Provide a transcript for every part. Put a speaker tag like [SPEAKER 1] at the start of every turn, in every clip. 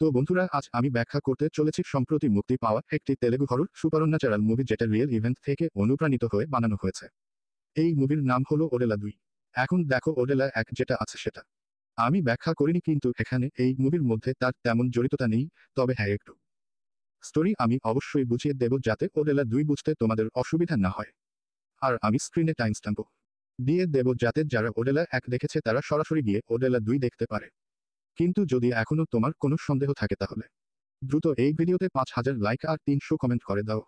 [SPEAKER 1] তো বন্ধুরা, আজ আমি ব্যাখ্যা করতে চলেছি সম্প্রতি মুক্তি পাওয়া একটি তেলেগু হরর সুপারন্যাচারাল মুভি, যেটা রিয়েল ইভেন্ট থেকে অনুপ্রাণিত হয়ে বানানো হয়েছে। এই মুভির নাম হলো ওডেলা 2। এখন দেখো, ওডেলা 1 যেটা আছে সেটা আমি ব্যাখ্যা করিনি, কিন্তু এখানে এই মুভির মধ্যে তার তেমন জড়িততা নেই। তবে হ্যাঁ, একটু স্টোরি আমি অবশ্যই বুঝিয়ে দেব যাতে ওডেলা 2 বুঝতে তোমাদের অসুবিধা না হয়। আর আমি স্ক্রিনে টাইমস্ট্যাম্পও দিয়ে দেব যাতে যারা ওডেলা 1 দেখেছে তারা সরাসরি গিয়ে ওডেলা 2 দেখতে পারে। কিন্তু যদি এখনো তোমার কোনো সন্দেহ থাকে তাহলে দ্রুত এই ভিডিওতে 5000 লাইক আর 300 কমেন্ট করে দাও।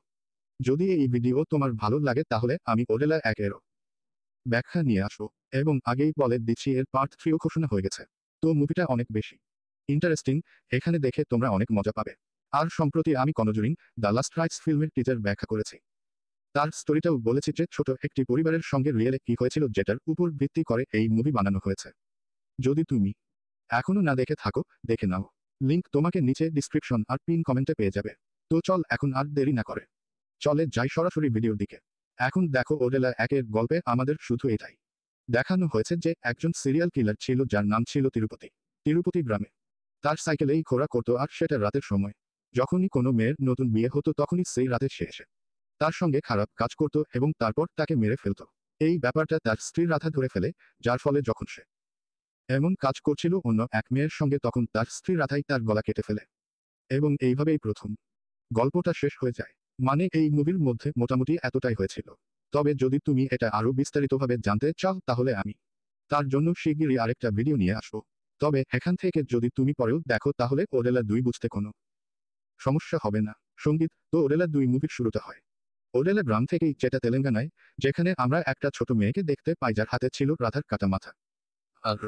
[SPEAKER 1] যদি এই ভিডিও তোমার ভালো লাগে তাহলে আমি ওডেলা 1 এরও ব্যাখ্যা নিয়ে আসবো। এবং আগেই বলে দিচ্ছি, এর পার্ট 3ও ঘোষণা হয়ে গেছে। তো মুভিটা অনেক বেশি ইন্টারেস্টিং, এখানে দেখে তোমরা অনেক মজা পাবে। আর সম্প্রতি আমি কনজুরিং দ্য লাস্ট রাইটস ফিল্মের টিজার ব্যাখ্যা করেছি। তার স্টোরিটাও বলেছি যে ছোট একটি পরিবারের সঙ্গে রিয়েলে কি হয়েছিল, যেটার উপর ভিত্তি করে এই মুভি বানানো হয়েছে। যদি তুমি এখনো না দেখে থাকো, দেখে নাও। লিংক তোমাকে নিচে ডিসক্রিপশন আর পিন কমেন্টে পেয়ে যাবে। তো চল এখন আর দেরি না করে চলে যাই সরাসরি ভিডিওর দিকে। এখন দেখো, ওডেলা 1 এর গল্পে আমাদের শুধু এটাই দেখানো হয়েছে যে একজন সিরিয়াল কিলার ছিল যার নাম ছিল তিরুপতি। তিরুপতি গ্রামে তার সাইকেলেই ঘোরা করতো, আর সেটা রাতের সময়। যখনই কোনো মেয়ের নতুন বিয়ে হতো তখনই সেই রাতে সে এসে তার সঙ্গে খারাপ কাজ করত এবং তারপর তাকে মেরে ফেলত। এই ব্যাপারটা তার স্ত্রী রাধা ধরে ফেলে, যার ফলে যখন সে এমন কাজ করছিল অন্য এক মেয়ের সঙ্গে, তখন তার স্ত্রী রাধাই তার গলা কেটে ফেলে। এবং এইভাবেই প্রথম গল্পটা শেষ হয়ে যায়। মানে এই মুভির মধ্যে মোটামুটি এতটাই হয়েছিল। তবে যদি তুমি এটা আরো বিস্তারিতভাবে জানতে চাও তাহলে আমি তার জন্য শিগগিরই আরেকটা ভিডিও নিয়ে আসবো। তবে এখান থেকে যদি তুমি পরেও দেখো তাহলে ওডেলা 2 বুঝতে কোনো সমস্যা হবে না। সঙ্গীত তো ওডেলা 2 মুভির শুরুটা হয় ওডেলা গ্রাম থেকেই, যেটা তেলেঙ্গানায়, যেখানে আমরা একটা ছোট মেয়েকে দেখতে পাই যার হাতে ছিল রাধার কাটা মাথা। আর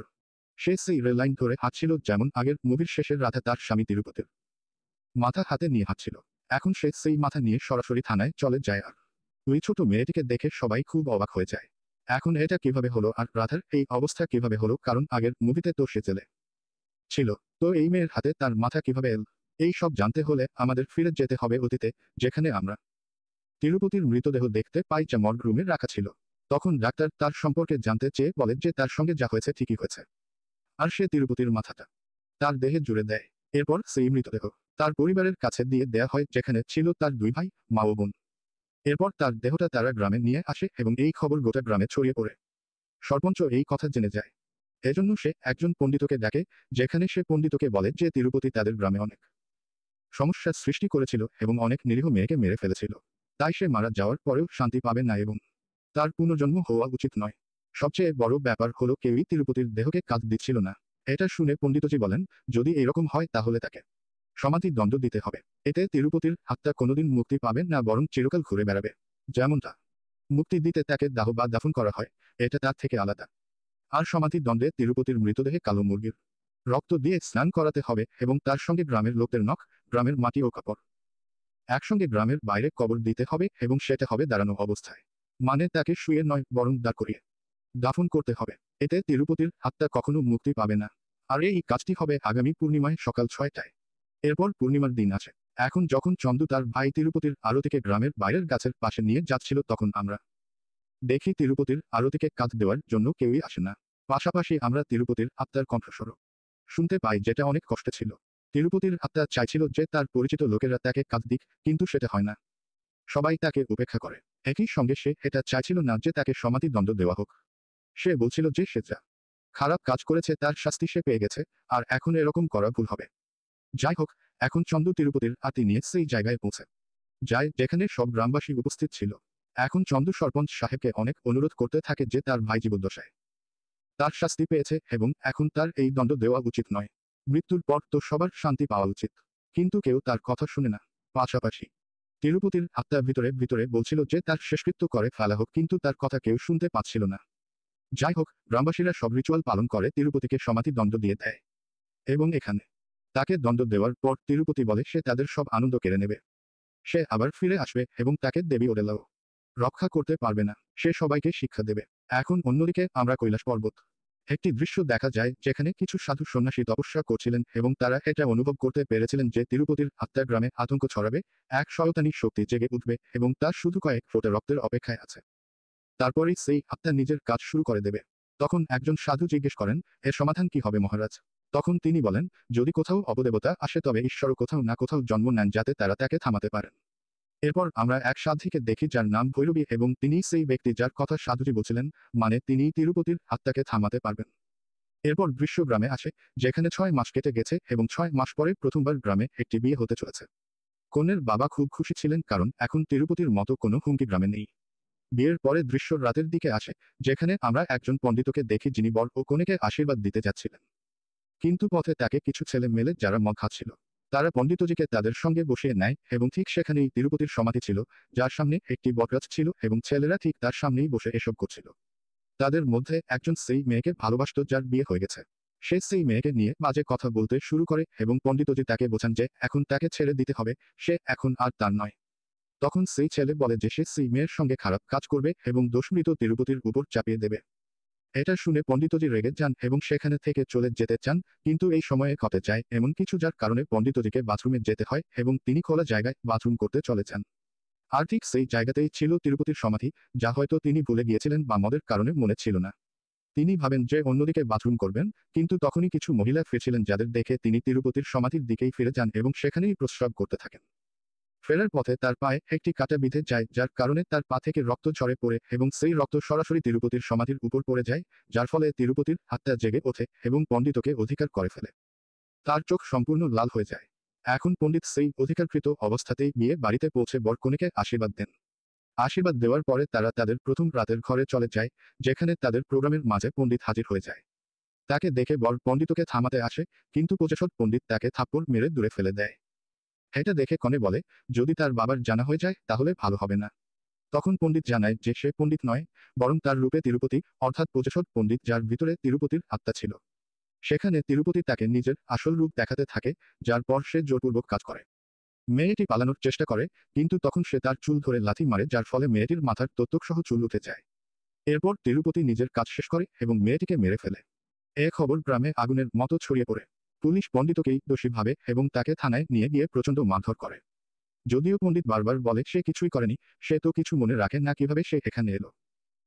[SPEAKER 1] সে সেই রেল লাইন ধরে হাঁটছিল, যেমন আগের মুভির শেষের রাধা তার স্বামী তিরুপতির মাথা হাতে নিয়ে হাঁটছিল। এখন সে সেই মাথা নিয়ে সরাসরি থানায় চলে যায়, আর ওই ছোট মেয়েটিকে দেখে সবাই খুব অবাক হয়ে যায়। এখন এটা কিভাবে হলো আর রাধার এই অবস্থা কিভাবে হলো, কারণ আগের মুভিতে তো সে জেলে ছিল। তো এই মেয়ের হাতে তার মাথা কিভাবে এল? এই সব জানতে হলে আমাদের ফিরে যেতে হবে অতীতে, যেখানে আমরা তিরুপতির মৃতদেহ দেখতে পাই যা মর্গ রুমে রাখা ছিল। তখন ডাক্তার তার সম্পর্কে জানতে চেয়ে বলে যে তার সঙ্গে যা হয়েছে ঠিকই হয়েছে, আর সে তিরুপতির মাথাটা তার দেহে জুড়ে দেয়। এরপর সেই মৃতদেহ তার পরিবারের কাছে দিয়ে দেয়া হয়, যেখানে ছিল তার 2 ভাই, মা ও বোন। এরপর তার দেহটা তারা গ্রামে নিয়ে আসে এবং এই খবর গোটা গ্রামে ছড়িয়ে পড়ে। সরপঞ্চ এই কথা জেনে যায়। এজন্য সে একজন পণ্ডিতকে ডাকে, যেখানে সে পণ্ডিতকে বলে যে তিরুপতি তাদের গ্রামে অনেক সমস্যার সৃষ্টি করেছিল এবং অনেক নিরীহ মেয়েকে মেরে ফেলেছিল। তাই সে মারা যাওয়ার পরেও শান্তি পাবে না এবং তার পুনর্জন্ম হওয়া উচিত নয়। সবচেয়ে বড় ব্যাপার হলো কেউই তিরুপতির দেহকে কাজ দিচ্ছিল না। এটা শুনে পণ্ডিতজি বলেন, যদি এরকম হয় তাহলে তাকে সমাধি দণ্ড দিতে হবে। এতে তিরুপতির আত্মা কোনোদিন মুক্তি পাবে না, বরং চিরকাল ঘুরে বেড়াবে। যেমনটা মুক্তি দিতে তাকে দাহ বা দাফন করা হয়, এটা তার থেকে আলাদা। আর সমাধি দণ্ডে তিরুপতির মৃতদেহে কালো মুরগির রক্ত দিয়ে স্নান করাতে হবে এবং তার সঙ্গে গ্রামের লোকদের নখ, গ্রামের মাটি ও কাপড় একসঙ্গে গ্রামের বাইরে কবর দিতে হবে এবং সেটা হবে দাঁড়ানো অবস্থায়। মানে তাকে শুয়ে নয়, বরং দাঁড় করিয়ে দাফন করতে হবে। এতে তিরুপতির আত্মা কখনো মুক্তি পাবে না। আর এই কাজটি হবে আগামী পূর্ণিমায় সকাল 6টায়। এরপর পূর্ণিমার দিন আছে। এখন যখন চন্দু তার ভাই তিরুপতির আরতিকে গ্রামের বাইরের গাছের পাশে নিয়ে যাচ্ছিল, তখন আমরা দেখি তিরুপতির আরতিকে কাঁধ দেওয়ার জন্য কেউই আসে না। পাশাপাশি আমরা তিরুপতির আত্মার কণ্ঠস্বরও শুনতে পাই, যেটা অনেক কষ্টে ছিল। তিরুপতির আত্মা চাইছিল যে তার পরিচিত লোকেরা তাকে কাঁধ দিক, কিন্তু সেটা হয় না। সবাই তাকে উপেক্ষা করে। একই সঙ্গে সে এটা চাইছিল না যে তাকে সমাধি দণ্ড দেওয়া হোক। সে বলছিল যে সে যা খারাপ কাজ করেছে তার শাস্তি সে পেয়ে গেছে, আর এখন এরকম করা ভুল হবে। যাই হোক, এখন চন্দু তিরুপতির আত্মা নিয়ে সেই জায়গায় পৌঁছে যায় যেখানে সব গ্রামবাসী উপস্থিত ছিল। এখন চন্দু সরপঞ্চ সাহেবকে অনেক অনুরোধ করতে থাকে যে তার ভাই জীবদ্দশায় তার শাস্তি পেয়েছে এবং এখন তার এই দণ্ড দেওয়া উচিত নয়। মৃত্যুর পর তো সবার শান্তি পাওয়া উচিত। কিন্তু কেউ তার কথা শুনে না। পাশাপাশি তিরুপতির আত্মা ভিতরে ভিতরে বলছিল যে তার শেষকৃত্য করে ফেলা হোক, কিন্তু তার কথা কেউ শুনতে পাচ্ছিল না। যাই হোক, গ্রামবাসীরা সব রিচুয়াল পালন করে তিরুপতিকে সমাধি দণ্ড দিয়ে দেয়। এবং এখানে তাকে দণ্ড দেওয়ার পর তিরুপতি বলে সে তাদের সব আনন্দ কেড়ে নেবে। সে আবার ফিরে আসবে এবং তাকে দেবী ওডেলাও রক্ষা করতে পারবে না। সে সবাইকে শিক্ষা দেবে। এখন অন্যদিকে আমরা কৈলাস পর্বত একটি দৃশ্য দেখা যায়, যেখানে কিছু সাধু সন্ন্যাসী তপস্যা করছিলেন এবং তারা এটা অনুভব করতে পেরেছিলেন যে তিরুপতির আত্মা গ্রামে আতঙ্ক ছড়াবে, এক শয়তানি শক্তি জেগে উঠবে এবং তার শুধু কয়েক ফোঁটা রক্তের অপেক্ষায় আছে। তারপরেই সেই আত্মা নিজের কাজ শুরু করে দেবে। তখন একজন সাধু জিজ্ঞেস করেন, এর সমাধান কি হবে মহারাজ? তখন তিনি বলেন, যদি কোথাও অপদেবতা আসে তবে ঈশ্বরও কোথাও না কোথাও জন্ম নেন যাতে তারা তাকে থামাতে পারেন। এরপর আমরা এক সাধ্বীকে দেখি যার নাম ভৈরবী এবং তিনিই সেই ব্যক্তি যার কথা সাধুজি বলছিলেন, মানে তিনিই তিরুপতির আত্মাকে থামাতে পারবেন। এরপর দৃশ্য গ্রামে আসে, যেখানে 6 মাস কেটে গেছে এবং 6 মাস পরে প্রথমবার গ্রামে একটি বিয়ে হতে চলেছে। কনের বাবা খুব খুশি ছিলেন কারণ এখন তিরুপতির মতো কোনো হুমকি গ্রামে নেই। বিয়ের পরে দৃশ্য রাতের দিকে আসে, যেখানে আমরা একজন পণ্ডিতকে দেখি যিনি বর ও কনেকে আশীর্বাদ দিতে যাচ্ছিলেন। কিন্তু পথে তাকে কিছু ছেলে মেলে যারা মদ খাচ্ছিল। তারা পণ্ডিতজিকে তাদের সঙ্গে বসিয়ে নেয় এবং ঠিক সেখানেই তিরুপতির সমাধি ছিল, যার সামনে একটি বটগাছ ছিল এবং ছেলেরা ঠিক তার সামনেই বসে এসব করছিল। তাদের মধ্যে একজন সেই মেয়েকে ভালোবাসত যার বিয়ে হয়ে গেছে। সে সেই মেয়েকে নিয়ে বাজে কথা বলতে শুরু করে এবং পণ্ডিতজি তাকে বোঝান যে এখন তাকে ছেড়ে দিতে হবে, সে এখন আর তার নয়। তখন সেই ছেলে বলে যে সে সেই মেয়ের সঙ্গে খারাপ কাজ করবে এবং দোষমৃত তিরুপতির উপর চাপিয়ে দেবে। এটা শুনে পণ্ডিতজি রেগে যান এবং সেখানে থেকে চলে যেতে চান, কিন্তু এই সময়ে ঘটে যায় এমন কিছু যার কারণে পণ্ডিতজিকে বাথরুমে যেতে হয় এবং তিনি খোলা জায়গায় বাথরুম করতে চলে যান। আর ঠিক সেই জায়গাতেই ছিল তিরুপতির সমাধি, যা হয়তো তিনি ভুলে গিয়েছিলেন বা মদের কারণে মনে ছিল না। তিনি ভাবেন যে অন্যদিকে বাথরুম করবেন, কিন্তু তখনই কিছু মহিলা ফিরছিলেন যাদের দেখে তিনি তিরুপতির সমাধির দিকেই ফিরে যান এবং সেখানেই প্রস্রাব করতে থাকেন। ফেরার পথে তার পায়ে একটি কাঁটা বিঁধে যায় যার কারণে তার পা থেকে রক্ত ঝরে পড়ে এবং সেই রক্ত সরাসরি তিরুপতির সমাধির উপর পড়ে যায়, যার ফলে তিরুপতির আত্মা জেগে ওঠে এবং পণ্ডিতকে অধিকার করে ফেলে। তার চোখ সম্পূর্ণ লাল হয়ে যায়। এখন পণ্ডিত সেই অধিকারকৃত অবস্থাতেই বিয়ে বাড়িতে পৌঁছে বর কনেকে আশীর্বাদ দেন। আশীর্বাদ দেওয়ার পরে তারা তাদের প্রথম রাতের ঘরে চলে যায়, যেখানে তাদের প্রোগ্রামের মাঝে পণ্ডিত হাজির হয়ে যায়। তাকে দেখে বর পণ্ডিতকে থামাতে আসে, কিন্তু প্রজাসৎ পণ্ডিত তাকে থাপ্পড় মেরে দূরে ফেলে দেয়। এটা দেখে কনে বলে, যদি তার বাবার জানা হয়ে যায় তাহলে ভালো হবে না। তখন পণ্ডিত জানায় যে সে পণ্ডিত নয়, বরং তার রূপে তিরুপতি, অর্থাৎ প্রজাসৎ পণ্ডিত যার ভিতরে তিরুপতির আত্মা ছিল। সেখানে তিরুপতি তাকে নিজের আসল রূপ দেখাতে থাকে, যার পর সে জোরপূর্বক কাজ করে। মেয়েটি পালানোর চেষ্টা করে, কিন্তু তখন সে তার চুল ধরে লাথি মারে যার ফলে মেয়েটির মাথার তত্ত্বসহ চুল উঠে যায়। এরপর তিরুপতি নিজের কাজ শেষ করে এবং মেয়েটিকে মেরে ফেলে। এ খবর গ্রামে আগুনের মতো ছড়িয়ে পড়ে। পুলিশ পণ্ডিতকেই দোষী ভাবে এবং তাকে থানায় নিয়ে গিয়ে প্রচণ্ড মারধর করে। যদিও পণ্ডিত বারবার বলে সে কিছুই করেনি, সে তো কিছু মনে রাখে না কিভাবে সে এখানে এলো।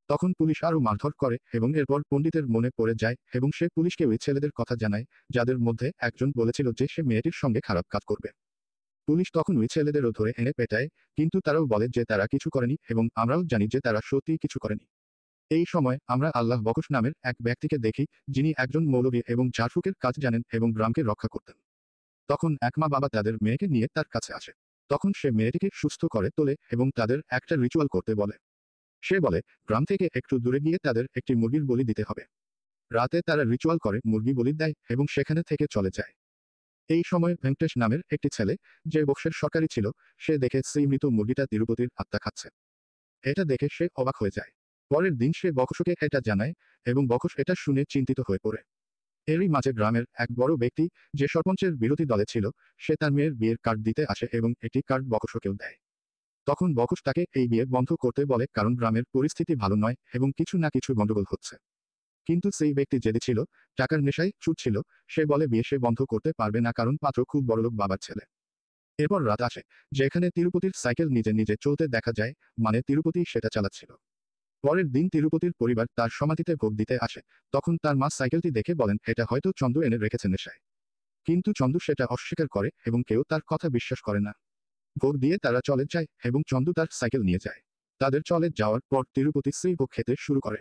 [SPEAKER 1] তখন পুলিশ আরও মারধর করে এবং এরপর পণ্ডিতের মনে পড়ে যায় এবং সে পুলিশকে ওই ছেলেদের কথা জানায়, যাদের মধ্যে একজন বলেছিল যে সে মেয়েটির সঙ্গে খারাপ কাজ করবে। পুলিশ তখন ওই ছেলেদেরও ধরে এনে পেটায়, কিন্তু তারাও বলে যে তারা কিছু করেনি এবং আমরাও জানি যে তারা সত্যিই কিছু করেনি। এই সময় আমরা আল্লাহ বকশ নামের এক ব্যক্তিকে দেখি, যিনি একজন মৌলবী এবং ঝাড়ফুঁকের কাজ জানেন এবং গ্রামকে রক্ষা করতেন। তখন এক মা বাবা তাদের মেয়েকে নিয়ে তার কাছে আসে। তখন সে মেয়েটিকে সুস্থ করে তোলে এবং তাদের একটা রিচুয়াল করতে বলে। সে বলে, গ্রাম থেকে একটু দূরে গিয়ে তাদের একটি মুরগির বলি দিতে হবে। রাতে তারা রিচুয়াল করে মুরগি বলি দেয় এবং সেখানে থেকে চলে যায়। এই সময় ভেঙ্কটেশ নামের একটি ছেলে, যে বক্সের সরকারি ছিল, সে দেখে সেই মৃত মুরগিটা তিরুপতির আত্মা খাচ্ছে। এটা দেখে সে অবাক হয়ে যায়। পরের দিন সে বকশকে এটা জানায় এবং বকশ এটা শুনে চিন্তিত হয়ে পড়ে। এরই মাঝে গ্রামের এক বড় ব্যক্তি, যে সরপঞ্চের বিরোধী দলে ছিল, সে তার মেয়ের বিয়ের কার্ড দিতে আসে এবং একটি কার্ড বকশকেও দেয়। তখন বকশ তাকে এই বিয়ে বন্ধ করতে বলে কারণ গ্রামের পরিস্থিতি ভালো নয় এবং কিছু না কিছু গন্ডগোল হচ্ছে। কিন্তু সেই ব্যক্তি জেদি ছিল, টাকার নেশায় চুট ছিল, সে বলে বিয়ে সে বন্ধ করতে পারবে না কারণ পাত্র খুব বড়লোক বাবার ছেলে। এরপর রাত আসে, যেখানে তিরুপতির সাইকেল নিজে নিজে চলতে দেখা যায়, মানে তিরুপতি সেটা চালাচ্ছিল। পরের দিন তিরুপতির পরিবার তার সমাধিতে ভোগ দিতে আসে। তখন তার মা সাইকেলটি দেখে বলেন এটা হয়তো চন্দ্র এনে রেখেছে নেশায়। কিন্তু চন্দু সেটা অস্বীকার করে এবং কেউ তার কথা বিশ্বাস করে না। ভোগ দিয়ে তারা চলে যায় এবং চন্দু তার সাইকেল নিয়ে যায়। তাদের চলে যাওয়ার পর তিরুপতি সেই ভোগ খেতে শুরু করে।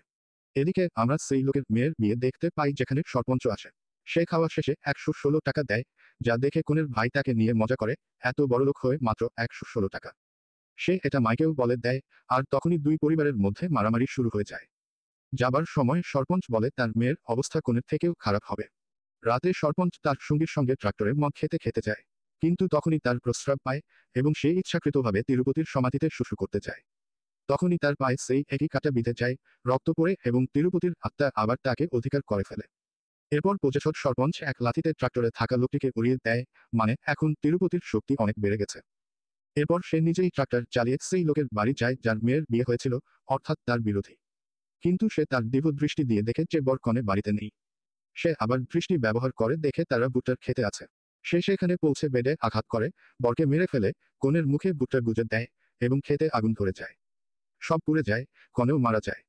[SPEAKER 1] এদিকে আমরা সেই লোকের মেয়ের বিয়ে দেখতে পাই যেখানে সরপঞ্চ আসে। সে খাওয়া শেষে 116 টাকা দেয়, যা দেখে কনের ভাই তাকে নিয়ে মজা করে, এত বড়লোক হয়ে মাত্র 116 টাকা। সে এটা মাইকেও বলে দেয়, আর তখনই দুই পরিবারের মধ্যে মারামারি শুরু হয়ে যায়। যাবার সময় সরপঞ্চ বলে তার মেয়ের অবস্থা কনের থেকেও খারাপ হবে। রাতে সরপঞ্চ তার সঙ্গীর সঙ্গে ট্রাক্টরে মদ খেতে খেতে যায়। কিন্তু তখনই তার প্রস্রাব পায় এবং সে ইচ্ছাকৃতভাবে তিরুপতির সমাধিতে শুশু করতে যায়। তখনই তার পায়ে সেই একই কাঁটা বিঁধে যায়, রক্ত পড়ে এবং তিরুপতির আত্মা আবার তাকে অধিকার করে ফেলে। এরপর প্রজাসৎ সরপঞ্চ এক লাথিতে ট্রাক্টরে থাকা লোকটিকে উড়িয়ে দেয়, মানে এখন তিরুপতির শক্তি অনেক বেড়ে গেছে। এরপর সে নিজেই ট্রাক্টর চালিয়ে সেই লোকের বাড়ি যায় যার মেয়ের বিয়ে হয়েছিল, অর্থাৎ তার বিরোধী। কিন্তু সে তার দিব্য দৃষ্টি দিয়ে দেখে যে বর কনে বাড়িতে নেই। সে আবার দৃষ্টি ব্যবহার করে দেখে তারা ভুট্টার খেতে আছে। সে সেখানে পৌঁছে বেডে আঘাত করে, বরকে মেরে ফেলে, কনের মুখে ভুট্টা গুজে দেয় এবং খেতে আগুন ধরে যায়। সব পুড়ে যায়, কনেও মারা যায়।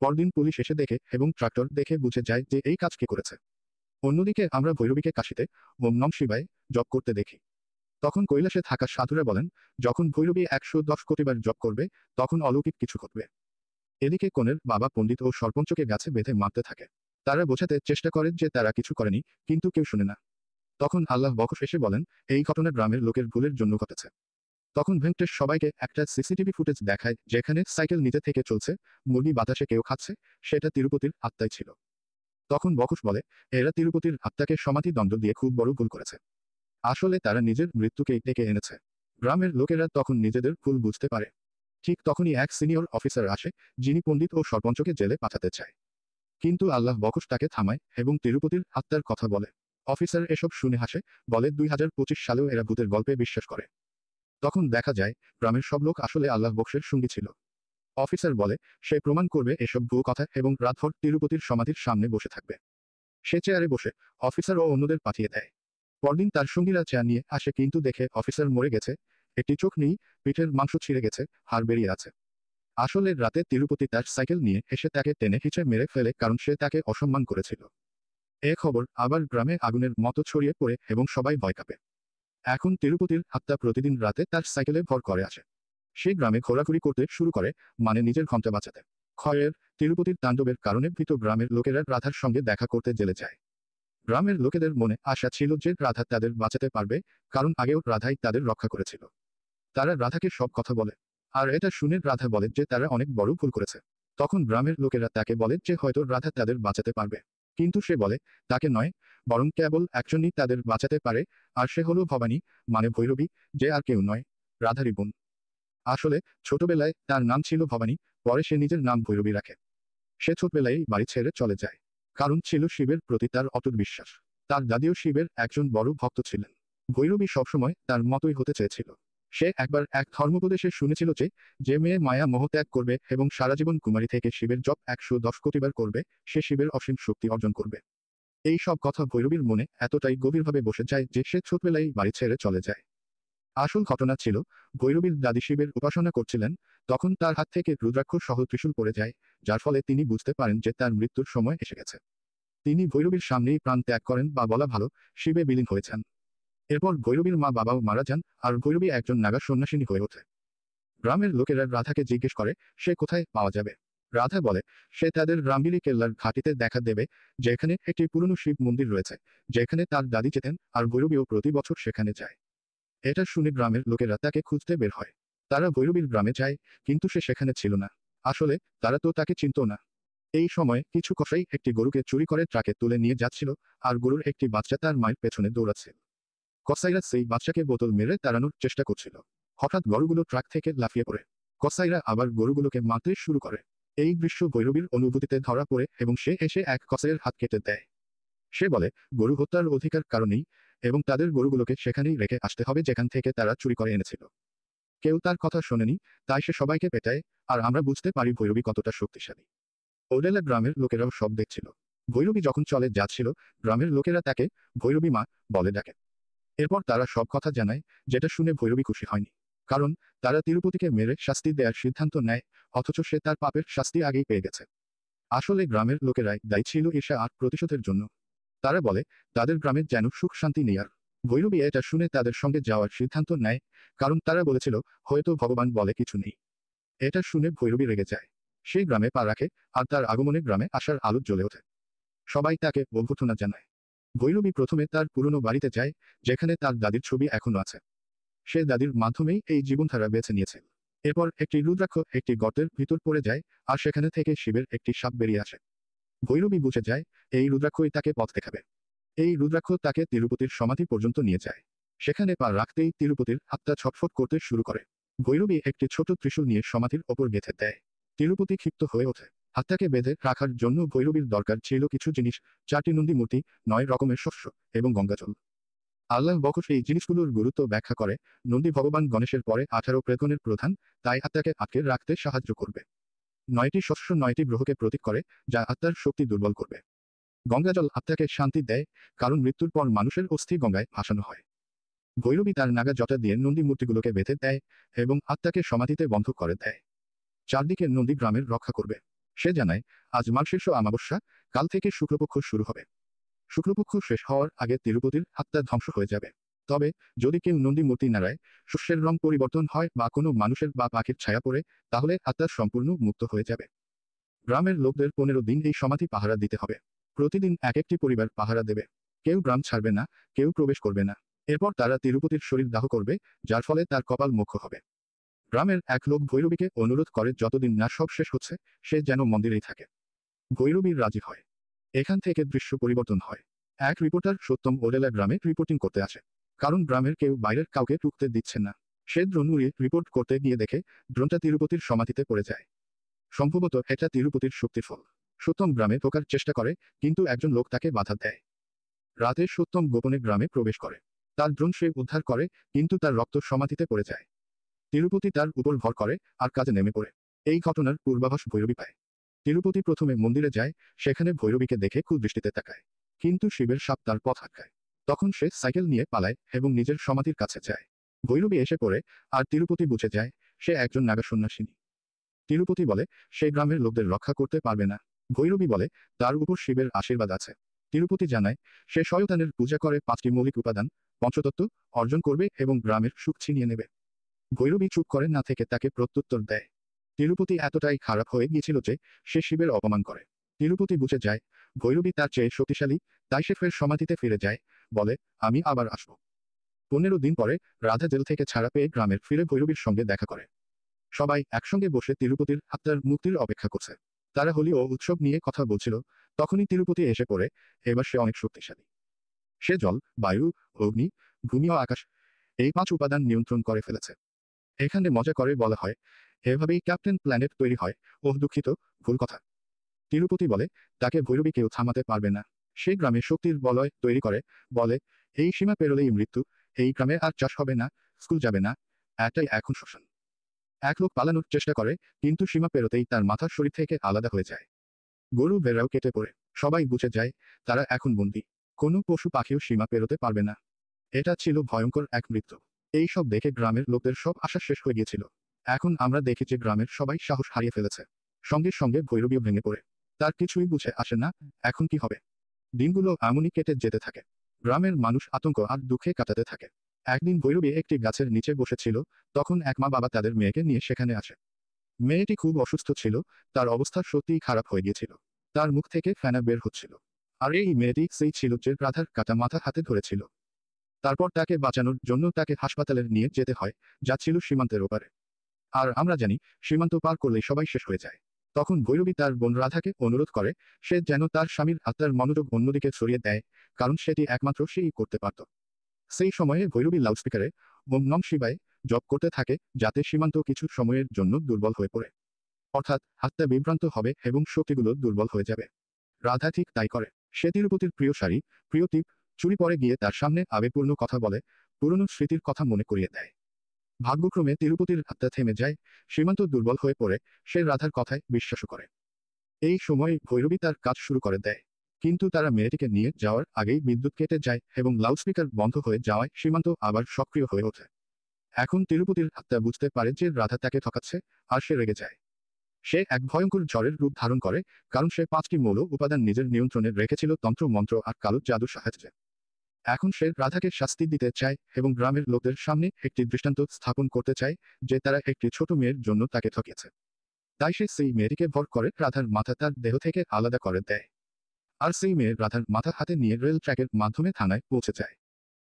[SPEAKER 1] পরদিন পুলিশ এসে দেখে এবং ট্রাক্টর দেখে বুঝে যায় যে এই কাজ কে করেছে। অন্যদিকে আমরা ভৈরবীকে কাশিতে ওম নম শিবায় জপ করতে দেখি। তখন কৈলাসে থাকা সাধুরা বলেন, যখন ভৈরবী 110 কোটিবার জপ করবে তখন অলৌকিক কিছু ঘটবে। এদিকে কনের বাবা পণ্ডিত ও সরপঞ্চকে গাছে বেঁধে মারতে থাকে। তারা বোঝাতে চেষ্টা করে যে তারা কিছু করেনি, কিন্তু কেউ শুনে না। তখন আল্লাহ বকশ এসে বলেন, এই ঘটনা গ্রামের লোকের ভুলের জন্য ঘটেছে। তখন ভেঙ্কটেশ সবাইকে একটা সিসিটিভি ফুটেজ দেখায় যেখানে সাইকেল নিচে থেকে চলছে, মুরগি বাতাসে কেউ খাচ্ছে, সেটা তিরুপতির আত্মাই ছিল। তখন বকশ বলে, এরা তিরুপতির আত্মাকে সমাধি দণ্ড দিয়ে খুব বড় ভুল করেছে। আসলে তারা নিজের মৃত্যুকেই ডেকে এনেছে। গ্রামের লোকেরা তখন নিজেদের ভুল বুঝতে পারে। ঠিক তখনই এক সিনিয়র অফিসার আসে, যিনি পণ্ডিত ও সরপঞ্চকে জেলে পাঠাতে চায়। কিন্তু আল্লাহ বকশ তাকে থামায় এবং তিরুপতির আত্মার কথা বলে। অফিসার এসব শুনে হাসে, বলে 2025 সালেও এরা ভূতের গল্পে বিশ্বাস করে। তখন দেখা যায় গ্রামের সব লোক আসলে আল্লাহ বকশের সঙ্গী ছিল। অফিসার বলে, সে প্রমাণ করবে এসব ভুয়ো কথা এবং রাতভর তিরুপতির সমাধির সামনে বসে থাকবে। সে চেয়ারে বসে অফিসার ও অন্যদের পাঠিয়ে দেয়। পরদিন তার সঙ্গীরা চেয়ার নিয়ে আসে, কিন্তু দেখে অফিসার মরে গেছে, একটি চোখ নেই, পিঠের মাংস ছিঁড়ে গেছে, হাড় বেরিয়ে আছে। আসলে রাতে তিরুপতি তার সাইকেল নিয়ে এসে তাকে টেনে হিঁচড়ে মেরে ফেলে, কারণ সে তাকে অসম্মান করেছিল। এ খবর আবার গ্রামে আগুনের মতো ছড়িয়ে পড়ে এবং সবাই ভয় কাঁপে। এখন তিরুপতির আত্মা প্রতিদিন রাতে তার সাইকেলে ভর করে আসে। সে গ্রামে ঘোরাঘুরি করতে শুরু করে, মানে নিজের ঘন্টা বাঁচাতে। ক্ষয়ের তিরুপতির তাণ্ডবের কারণে ভীত গ্রামের লোকেরা রাধার সঙ্গে দেখা করতে জেলে যায়। গ্রামের লোকেদের মনে আশা ছিল যে রাধা তাদের বাঁচাতে পারবে, কারণ আগেও রাধাই তাদের রক্ষা করেছিল। তারা রাধাকে সব কথা বলে। আর এটা শুনে রাধা বলে যে তারা অনেক বড় ভুল করেছে। তখন গ্রামের লোকেরা তাকে বলে যে হয়তো রাধা তাদের বাঁচাতে পারবে। কিন্তু সে বলে, তাকে নয়, বরং কেবল একজনই তাদের বাঁচাতে পারে, আর সে হলো ভবানী, মানে ভৈরবী, যে আর কেউ নয়, রাধারই বোন। আসলে ছোটবেলায় তার নাম ছিল ভবানী, পরে সে নিজের নাম ভৈরবী রাখে। সে ছোটবেলায় বাড়ি ছেড়ে চলে যায়। কারণ ছিল শিবের প্রতি তার অটুট বিশ্বাস। তার দাদিও শিবের একজন বড় ভক্ত ছিলেন। ভৈরবী সবসময় তার মতোই হতে চেয়েছিল। সে একবার এক ধর্মোপদেশে শুনেছিল যে, যে মেয়ে মায়া মোহ ত্যাগ করবে এবং সারা জীবন কুমারী থেকে শিবের জপ 110 কোটিবার করবে, সে শিবের অসীম শক্তি অর্জন করবে। এই সব কথা ভৈরবীর মনে এতটাই গভীরভাবে বসে যায় যে সে ছোটবেলায় বাড়ি ছেড়ে চলে যায়। আসল ঘটনা ছিল, ভৈরবীর দাদি শিবের উপাসনা করছিলেন, তখন তার হাত থেকে রুদ্রাক্ষ সহ ত্রিশূল পড়ে যায়, যার ফলে তিনি বুঝতে পারেন যে তার মৃত্যুর সময় এসে গেছে। তিনি ভৈরবীর সামনেই প্রাণ ত্যাগ করেন, বা বলা ভালো, শিবে বিলীন হয়েছেন। এরপর ভৈরবীর মা বাবাও মারা যান, আর ভৈরবী একজন নাগা সন্ন্যাসিনী হয়ে ওঠে। গ্রামের লোকেরা রাধাকে জিজ্ঞেস করে, সে কোথায় পাওয়া যাবে। রাধা বলে, সে তাদের রামগিরি কেল্লার ঘাটিতে দেখা দেবে, যেখানে একটি পুরনো শিব মন্দির রয়েছে, যেখানে তার দাদি যেতেন, আর ভৈরবীও প্রতি বছর সেখানে যায়। এটা শুনে গ্রামের লোকেরা তাকে খুঁজতে বের হয়। তারা ভৈরবীর গ্রামে যায়, কিন্তু সে সেখানে ছিল না। আসলে তারা তো তাকে চিনত না। এই সময় কিছু কসাই একটি গরুকে চুরি করে ট্রাকে তুলে নিয়ে যাচ্ছিল, আর গরুর একটি বাচ্চা তার মায়ের পেছনে দৌড়াচ্ছিল। কসাইরা সেই বাচ্চাকে বোতল মেরে তাড়ানোর চেষ্টা করছিল। হঠাৎ গরুগুলো ট্রাক থেকে লাফিয়ে পড়ে। কসাইরা আবার গরুগুলোকে মারতে শুরু করে। এই দৃশ্য ভৈরবীর অনুভূতিতে ধরা পড়ে এবং সে এসে এক কসাইয়ের হাত কেটে দেয়। সে বলে, গরু হত্যার অধিকার কারণেই, এবং তাদের গরুগুলোকে সেখানেই রেখে আসতে হবে যেখান থেকে তারা চুরি করে এনেছিল। কেউ তার কথা শোনেনি, তাই সে সবাইকে পেটায়, আর আমরা বুঝতে পারি ভৈরবী কতটা শক্তিশালী। ওডেলা গ্রামের লোকেরাও সব দেখছিল। ভৈরবী যখন চলে যাচ্ছিল, গ্রামের লোকেরা তাকে ভৈরবী মা বলে ডাকে। এরপর তারা সব কথা জানায়, যেটা শুনে ভৈরবী খুশি হয়নি। কারণ তারা তিরুপতিকে মেরে শাস্তি দেওয়ার সিদ্ধান্ত নেয়, অথচ সে তার পাপের শাস্তি আগেই পেয়ে গেছে। আসলে গ্রামের লোকেরাই দায়ী ছিল ঈর্ষা আর প্রতিশোধের জন্য। তারা বলে, তাদের গ্রামে যেন সুখ শান্তি নেই আর। ভৈরবী এটা শুনে তাদের সঙ্গে যাওয়ার সিদ্ধান্ত নেয়, কারণ তারা বলেছিল, হয়তো ভগবান বলে কিছু নেই। এটা শুনে ভৈরবী রেগে যায়। সেই গ্রামে পা রাখে, আর তার আগমনে গ্রামে আসার আলো জ্বলে ওঠে। সবাই তাকে অভ্যর্থনা জানায়। ভৈরবী প্রথমে তার পুরনো বাড়িতে যায়, যেখানে তার দাদির ছবি এখনো আছে। সে দাদির মাধ্যমেই এই জীবনধারা বেছে নিয়েছে। এরপর একটি রুদ্রাক্ষ একটি গর্তের ভিতর পড়ে যায়, আর সেখানে থেকে শিবের একটি সাপ বেরিয়ে আসে। ভৈরবী বুঝে যায়, এই রুদ্রাক্ষই তাকে পথ দেখাবে। এই রুদ্রাক্ষ তাকে তিরুপতির সমাধি পর্যন্ত নিয়ে যায়। সেখানে পা রাখতেই তিরুপতির আত্মা ছটফট করতে শুরু করে। ভৈরবী একটি ছোট ত্রিশূল নিয়ে সমাধির ওপর গেঁথে দেয়। তিরুপতি ক্ষিপ্ত হয়ে ওঠে। আত্মাকে বেঁধে রাখার জন্য ভৈরবীর দরকার ছিল কিছু জিনিস, 4টি নন্দী মূর্তি, 9 রকমের শস্য, এবং গঙ্গাজল। আল্লাহ বকশ এই জিনিসগুলোর গুরুত্ব ব্যাখ্যা করে, নন্দী ভগবান গণেশের পরে 18 প্রেতগণের প্রধান, তাই আত্মাকে আটকে রাখতে সাহায্য করবে। 9টি শস্য 9টি গ্রহকে প্রতীক করে, যা আত্মার শক্তি দুর্বল করবে। গঙ্গাজল আত্মাকে শান্তি দেয়, কারণ মৃত্যুর পর মানুষের অস্থি গঙ্গায় ভাসানো হয়। ভৈরবী তার নাগা জটা দিয়ে নন্দী মূর্তিগুলোকে বেঁধে দেয়, এবং আত্মাকে সমাধিতে বন্ধ করে দেয়। চারদিকে নন্দী গ্রামের রক্ষা করবে। সে জানায়, আজ মার্গশীর্ষ অমাবস্যা, কাল থেকে শুক্লপক্ষ শুরু হবে। শুক্লপক্ষ শেষ হওয়ার আগে তিরুপতির আত্মা ধ্বংস হয়ে যাবে। তবে যদি কেউ নন্দী মূর্তি নাড়ায়, শস্যের রং পরিবর্তন হয় বা কোনো মানুষের বা পাখির ছায়া পড়ে, তাহলে আত্মা সম্পূর্ণ মুক্ত হয়ে যাবে। গ্রামের লোকদের 15 দিন এই সমাধি পাহারা দিতে হবে। প্রতিদিন এক একটি পরিবার পাহারা দেবে। কেউ গ্রাম ছাড়বে না, কেউ প্রবেশ করবে না। এরপর তারা তিরুপতির শরীর দাহ করবে, যার ফলে তার কপাল মোক্ষ হবে। গ্রামের এক লোক ভৈরবীকে অনুরোধ করে যতদিন না সব শেষ হচ্ছে, সে যেন মন্দিরেই থাকে। ভৈরবী রাজি হয়। এখান থেকে দৃশ্য পরিবর্তন হয়। এক রিপোর্টার সত্যম ওরেলা গ্রামে রিপোর্টিং করতে আসে। কারণ গ্রামের কেউ বাইরের কাউকে ঢুকতে দিচ্ছে না। সে ড্রোন উড়িয়ে রিপোর্ট করতে গিয়ে দেখে ড্রোনটা তিরুপতির সমাধিতে পড়ে যায়। সম্ভবত এটা তিরুপতির শক্তির ফল। সত্যম গ্রামে ঢোকার চেষ্টা করে, কিন্তু একজন লোক তাকে বাধা দেয়। রাতে সত্যম গোপনে গ্রামে প্রবেশ করে। তার ড্রোন সে উদ্ধার করে, কিন্তু তার রক্ত সমাধিতে পড়ে যায়। তিরুপতি তার উপর ভর করে আর কাজে নেমে পড়ে। এই ঘটনার পূর্বাভাস ভৈরবী পায়। তিরুপতি প্রথমে মন্দিরে যায়, সেখানে ভৈরবীকে দেখে কুদৃষ্টিতে তাকায়। কিন্তু শিবের সাপ তার পথ আটকায়। তখন সে সাইকেল নিয়ে পালায় এবং নিজের সমাধির কাছে যায়। ভৈরবী এসে পড়ে, আর তিরুপতি বুঝে যায় সে একজন নাগা সন্ন্যাসিনী। তিরুপতি বলে সে গ্রামের লোকদের রক্ষা করতে পারবে না। ভৈরবী বলে তার উপর শিবের আশীর্বাদ আছে। তিরুপতি জানায় সে শয়তানের পূজা করে 5টি মৌলিক উপাদান, পঞ্চতত্ত্ব অর্জন করবে এবং গ্রামের সুখ ছিনিয়ে নেবে। ভৈরবী চুপ করে না থেকে তাকে প্রত্যুত্তর দেয়। তিরুপতি এতটাই খারাপ হয়ে গিয়েছিল যে সে শিবের অপমান করে। তিরুপতি বুঝে যায় ভৈরবী তার চেয়ে শক্তিশালী, তাই সে ফের সমাধিতে ফিরে যায়, বলে আমি আবার আসব। 15 দিন পরে রাধা জেল থেকে ছাড়া পেয়ে গ্রামের ফিরে ভৈরবীর সঙ্গে দেখা করে। সবাই একসঙ্গে বসে তিরুপতির আত্মার মুক্তির অপেক্ষা করছে। তারা হোলি ও উৎসব নিয়ে কথা বলছিল, তখনই তিরুপতি এসে পড়ে। এবার সে অনেক শক্তিশালী। সে জল, বায়ু, অগ্নি, ভূমি ও আকাশ, এই 5 উপাদান নিয়ন্ত্রণ করে ফেলেছে। এখানে মজা করে বলা হয় এভাবেই ক্যাপ্টেন প্ল্যানেট তৈরি হয়। ওহ দুঃখিত, ভুল কথা। তিরুপতি বলে তাকে ভৈরবী কেউ থামাতে পারবে না। সে গ্রামে শক্তির বলয় তৈরি করে, বলে এই সীমা পেরোলেই মৃত্যু। এই গ্রামে আর চাষ হবে না, স্কুল যাবে না, এটাই এখন শ্মশান। এক লোক পালানোর চেষ্টা করে, কিন্তু সীমা পেরোতেই তার মাথা শরীর থেকে আলাদা হয়ে যায়। গরু ভেড়াও কেটে পড়ে। সবাই বুঝে যায় তারা এখন বন্দী। কোনো পশু পাখিও সীমা পেরোতে পারবে না। এটা ছিল ভয়ঙ্কর এক মৃত্যু। এই সব দেখে গ্রামের লোকদের সব আশা শেষ হয়ে গিয়েছিল। এখন আমরা দেখি যে গ্রামের সবাই সাহস হারিয়ে ফেলেছে। সঙ্গে সঙ্গে ভৈরবীও ভেঙে পড়ে। তার কিছুই বুঝে আসে না এখন কি হবে। দিনগুলো এমনই কেটে যেতে থাকে। গ্রামের মানুষ আতঙ্ক আর দুঃখে কাটাতে থাকে। একদিন ভৈরবী একটি গাছের নিচে বসেছিল, তখন এক মা বাবা তাদের মেয়েকে নিয়ে সেখানে আসে। মেয়েটি খুব অসুস্থ ছিল, তার অবস্থা সত্যিই খারাপ হয়ে গিয়েছিল। তার মুখ থেকে ফেনা বের হচ্ছিল। আর এই মেয়েটি সেই ছিল যে রাধার কাটা মাথা হাতে ধরেছিল। তারপর তাকে বাঁচানোর জন্য তাকে হাসপাতালে নিয়ে যেতে হয়, যা ছিল সীমান্তের ওপারে। আর আমরা জানি সীমান্ত পার করলেই সবাই শেষ হয়ে যায়। তখন ভৈরবী তার বোন রাধাকে অনুরোধ করে সে যেন তার স্বামীর আত্মার মনোযোগ অন্যদিকে সরিয়ে দেয়, কারণ সেটি একমাত্র সেই করতে পারত। সেই সময়ে ভৈরবী লাউডস্পিকারে ওম নম শিবায় জপ করতে থাকে, যাতে সীমান্ত কিছু সময়ের জন্য দুর্বল হয়ে পড়ে। অর্থাৎ আত্মা বিভ্রান্ত হবে এবং শক্তিগুলো দুর্বল হয়ে যাবে। রাধা ঠিক তাই করে। সে তিরুপতির প্রিয় শাড়ি, প্রিয় টিপ, চুরি পরে গিয়ে তার সামনে আবেগপূর্ণ কথা বলে, পুরনো স্মৃতির কথা মনে করিয়ে দেয়। ভাগ্যক্রমে তিরুপতির আত্মা থেমে যায়, সীমান্ত দুর্বল হয়ে পড়ে, সে রাধার কথায় বিশ্বাসও করে। এই সময় ভৈরবী তার কাজ শুরু করে দেয়। কিন্তু তারা মেয়েটিকে নিয়ে যাওয়ার আগেই বিদ্যুৎ কেটে যায় এবং লাউডস্পিকার বন্ধ হয়ে যাওয়ায় সীমান্ত আবার সক্রিয় হয়ে ওঠে। এখন তিরুপতির আত্মা বুঝতে পারে যে রাধা তাকে ঠকাচ্ছে, আর সে রেগে যায়। সে এক ভয়ঙ্কর ঝড়ের রূপ ধারণ করে, কারণ সে 5টি মৌল উপাদান নিজের নিয়ন্ত্রণে রেখেছিল তন্ত্র মন্ত্র আর কালো জাদুর সাহায্যে। এখন সে রাধাকে শাস্তি দিতে চায় এবং গ্রামের লোকদের সামনে একটি দৃষ্টান্ত স্থাপন করতে চায় যে তারা একটি ছোট মেয়ের জন্য তাকে ঠকিয়েছে। তাই সে সেই মেয়েটিকে ভর করে রাধার মাথা তার দেহ থেকে আলাদা করে দেয়। আর সেই মেয়ে রাধার মাথা হাতে নিয়ে রেল ট্র্যাকের মাধ্যমে থানায় পৌঁছে যায়।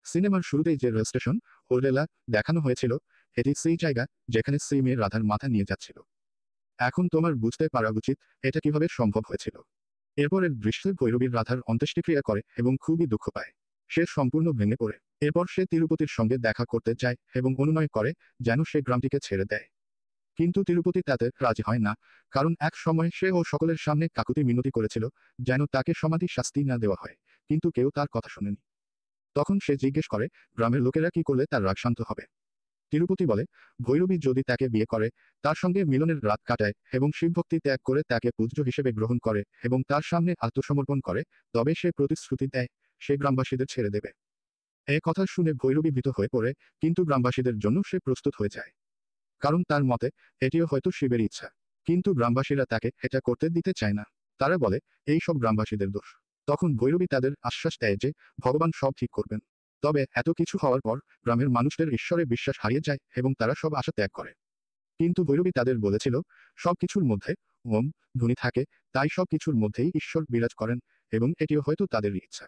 [SPEAKER 1] সিনেমার শুরুতেই যে রেল স্টেশন ওরেলা দেখানো হয়েছিল, এটি সেই জায়গা যেখানে সেই মেয়ে রাধার মাথা নিয়ে যাচ্ছিল। এখন তোমার বুঝতে পারা উচিত এটা কিভাবে সম্ভব হয়েছিল। এরপরের দৃশ্যে ভৈরবীর রাধার অন্ত্যেষ্টিক্রিয়া করে এবং খুবই দুঃখ পায়। সে সম্পূর্ণ ভেঙে পড়ে। এরপর সে তিরুপতির সঙ্গে দেখা করতে যায় এবং অনুনয় করে যেন সে গ্রামটিকে ছেড়ে দেয়। কিন্তু তিরুপতি তাতে রাজি হয় না, কারণ এক সময় সে ও সকলের সামনে কাকুতি মিনতি করেছিল যেন তাকে সমাধি শাস্তি না দেওয়া হয়, কিন্তু কেউ তার কথা শোনেনি। তখন সে জিজ্ঞেস করে গ্রামের লোকেরা কি করলে তার রাগ শান্ত হবে। তিরুপতি বলে ভৈরবী যদি তাকে বিয়ে করে, তার সঙ্গে মিলনের রাত কাটায় এবং শিবভক্তি ত্যাগ করে তাকে পূজ্য হিসেবে গ্রহণ করে এবং তার সামনে আত্মসমর্পণ করে, তবে সে প্রতিশ্রুতি দেয় সে গ্রামবাসীদের ছেড়ে দেবে। এ কথা শুনে ভৈরবী ভীত হয়ে পড়ে, কিন্তু গ্রামবাসীদের জন্য সে প্রস্তুত হয়ে যায়। কারণ তার মতে এটিও হয়তো শিবের ইচ্ছা। কিন্তু গ্রামবাসীরা তাকে এটা করতে দিতে চায় না। তারা বলে এই সব গ্রামবাসীদের দোষ। তখন ভৈরবী তাদের আশ্বাস দেয় যে ভগবান সব ঠিক করবেন। তবে এত কিছু হওয়ার পর গ্রামের মানুষদের ঈশ্বরে বিশ্বাস হারিয়ে যায় এবং তারা সব আশা ত্যাগ করে। কিন্তু ভৈরবী তাদের বলেছিল, সবকিছুর মধ্যে ওম ধ্বনি থাকে, তাই সবকিছুর মধ্যেই ঈশ্বর বিরাজ করেন এবং এটিও হয়তো তাদেরই ইচ্ছা।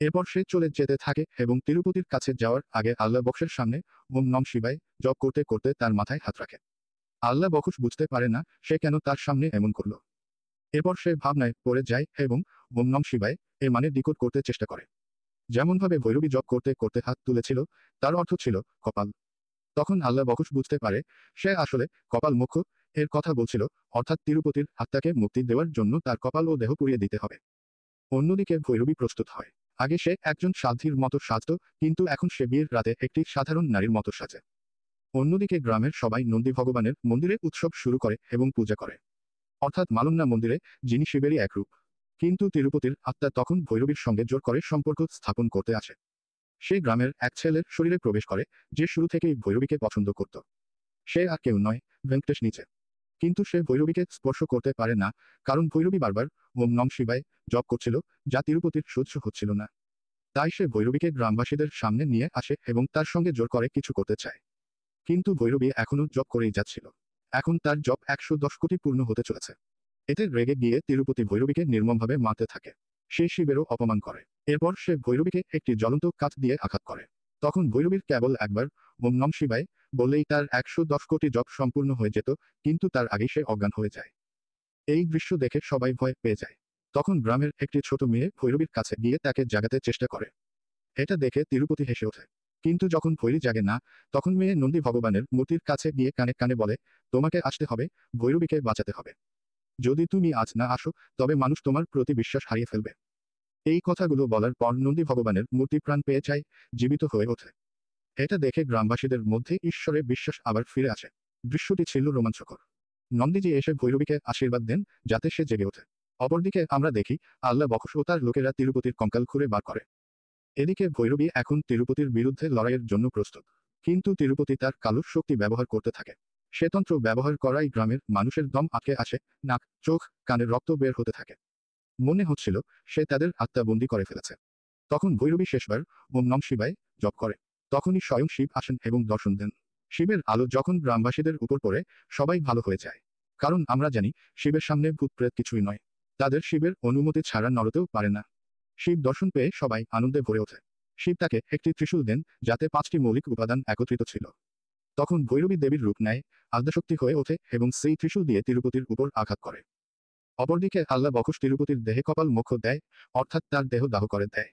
[SPEAKER 1] এরপর সে চলে যেতে থাকে এবং তিরুপতির কাছে যাওয়ার আগে আল্লাহ বক্সের সামনে ওম নম শিবায় জপ করতে করতে তার মাথায় হাত রাখে। আল্লাহ বখশ বুঝতে পারে না সে কেন তার সামনে এমন করল। এরপর সে ভাবনায় পড়ে যায় এবং ওম নম শিবায় এ মানে ডিকোড করতে চেষ্টা করে। যেমনভাবে ভৈরবী জপ করতে করতে হাত তুলেছিল, তার অর্থ ছিল কপাল। তখন আল্লাহ বখশ বুঝতে পারে সে আসলে কপাল মোক্ষ এর কথা বলছিল, অর্থাৎ তিরুপতির আত্মাকে মুক্তি দেওয়ার জন্য তার কপাল ও দেহ পুড়িয়ে দিতে হবে। অন্যদিকে ভৈরবী প্রস্তুত হয়। আগে সে একজন সাধ্বীর মতো সাজত, কিন্তু এখন সে বিয়ের রাতে একটি সাধারণ নারীর মতো সাজে। অন্যদিকে গ্রামের সবাই নন্দী ভগবানের মন্দিরে উৎসব শুরু করে এবং পূজা করে, অর্থাৎ মালন্না মন্দিরে, যিনি শিবেরই এক রূপ। কিন্তু তিরুপতির আত্মা তখন ভৈরবীর সঙ্গে জোর করে সম্পর্ক স্থাপন করতে আসে। সে গ্রামের এক ছেলের শরীরে প্রবেশ করে, যে শুরু থেকেই ভৈরবীকে পছন্দ করত। সে আর কেউ নয়, ভেঙ্কটেশ নিচে। কিন্তু সে ভৈরবীকে স্পর্শ করতে পারে না, কারণ ভৈরবী বারবার ওম নম শিবায় জপ করছিল, যা তিরুপতির সহ্য হচ্ছিল না। তাই সে ভৈরবীকে গ্রামবাসীদের সামনে নিয়ে আসে এবং তার সঙ্গে জোর করে কিছু করতে চায়। কিন্তু ভৈরবী এখনো জপ করেই যাচ্ছিল। এখন তার জপ 110 কোটি পূর্ণ হতে চলেছে। এতে রেগে গিয়ে তিরুপতি ভৈরবীকে নির্মমভাবে মারতে থাকে। সে শিবেরও অপমান করে। এরপর সে ভৈরবীকে একটি জ্বলন্ত কাঠ দিয়ে আঘাত করে। তখন ভৈরবীর কেবল একবার ওম নম শিবায় বললেই তার 110 কোটি জপ সম্পূর্ণ হয়ে যেত, কিন্তু তার আগেই সে অজ্ঞান হয়ে যায়। এই দৃশ্য দেখে সবাই ভয় পেয়ে যায়। তখন গ্রামের একটি ছোট মেয়ে ভৈরবীর কাছে গিয়ে তাকে জাগাতে চেষ্টা করে। এটা দেখে তিরুপতি হেসে ওঠে। কিন্তু যখন ভৈরী জাগে না, তখন মেয়ে নন্দী ভগবানের মূর্তির কাছে গিয়ে কানে কানে বলে, তোমাকে আসতে হবে, ভৈরবীকে বাঁচাতে হবে। যদি তুমি আজ না আসো, তবে মানুষ তোমার প্রতি বিশ্বাস হারিয়ে ফেলবে। এই কথাগুলো বলার পর নন্দী ভগবানের মূর্তি প্রাণ পেয়ে যায়, জীবিত হয়ে ওঠে। এটা দেখে গ্রামবাসীদের মধ্যে ঈশ্বরের বিশ্বাস আবার ফিরে আসে। দৃশ্যটি ছিল রোমাঞ্চকর। নন্দীজি এসে ভৈরবীকে আশীর্বাদ দেন, যাতে সে জেগে ওঠে। অপরদিকে আমরা দেখি আল্লাহ বখশ ও তার লোকেরা তিরুপতির কঙ্কাল খুঁড়ে বার করে। এদিকে ভৈরবী এখন তিরুপতির বিরুদ্ধে লড়াইয়ের জন্য প্রস্তুত। কিন্তু তিরুপতি তার কালো শক্তি ব্যবহার করতে থাকে। সে তন্ত্র ব্যবহার করাই গ্রামের মানুষের দম আটকে আসে, নাক, চোখ, কানের রক্ত বের হতে থাকে। মনে হচ্ছিল সে তাদের আত্মা বন্দী করে ফেলেছে। তখন ভৈরবী শেষবার ওম নম শিবায় জপ করে। তখনই স্বয়ং শিব আসেন এবং দর্শন দেন। শিবের আলো যখন গ্রামবাসীদের উপর পড়ে, সবাই ভালো হয়ে যায়। কারণ আমরা জানি শিবের সামনে ভূত প্রেত কিছুই নয়। তাদের শিবের অনুমতি ছাড়া নড়তেও পারে না। শিব দর্শন পেয়ে সবাই আনন্দে ভরে ওঠে। শিব তাকে একটি ত্রিশূল দেন, যাতে 5টি মৌলিক উপাদান একত্রিত ছিল। তখন ভৈরবী দেবীর রূপ নেয়, আদ্যাশক্তি হয়ে ওঠে এবং সেই ত্রিশূল দিয়ে তিরুপতির উপর আঘাত করে। অপরদিকে আল্লাহ বখশ তিরুপতির দেহে কপাল মোক্ষ দেয়, অর্থাৎ তার দেহ দাহ করে দেয়।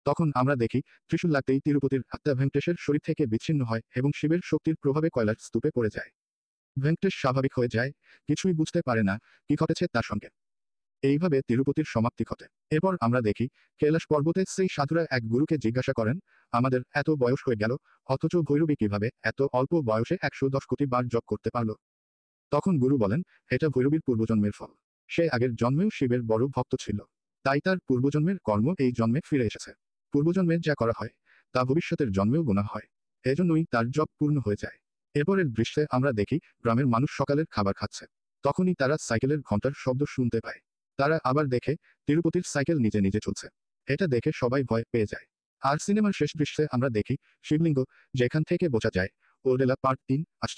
[SPEAKER 1] তখন আমরা দেখি ত্রিশূল লাগতেই তিরুপতির আত্মা ভেঙ্কটেশের শরীর থেকে বিচ্ছিন্ন হয় এবং শিবের শক্তির প্রভাবে কয়লার স্তূপে পড়ে যায়। ভেঙ্কটেশ স্বাভাবিক হয়ে যায়, কিছুই বুঝতে পারে না কি ঘটেছে তার সঙ্গে। এইভাবে তিরুপতির সমাপ্তি ঘটে। এরপর আমরা দেখি কৈলাস পর্বতে সেই সাধুরা এক গুরুকে জিজ্ঞাসা করেন, আমাদের এত বয়স হয়ে গেল, অথচ ভৈরবী কিভাবে এত অল্প বয়সে 110 কোটি বার জপ করতে পারল। তখন গুরু বলেন, এটা ভৈরবীর পূর্বজন্মের ফল। সে আগের জন্মেও শিবের বড় ভক্ত ছিল। তাই তার পূর্বজন্মের কর্ম এই জন্মে ফিরে এসেছে। পূর্বজন্মে যা করা হয় তা ভবিষ্যতের জন্মেও গোনা হয়। এজন্যই তার জপ পূর্ণ হয়ে যায়। এরপরের দৃশ্যে আমরা দেখি গ্রামের মানুষ সকালের খাবার খাচ্ছে। তখনই তারা সাইকেলের ঘন্টার শব্দ শুনতে পায়। তারা আবার দেখে তিরুপতির সাইকেল নিজে নিজে চলছে। এটা দেখে সবাই ভয় পেয়ে যায়। আর সিনেমার শেষ দৃশ্যে আমরা দেখি শিবলিঙ্গ, যেখান থেকে বোঝা যায় ওরেলা পার্ট 3 আসছে।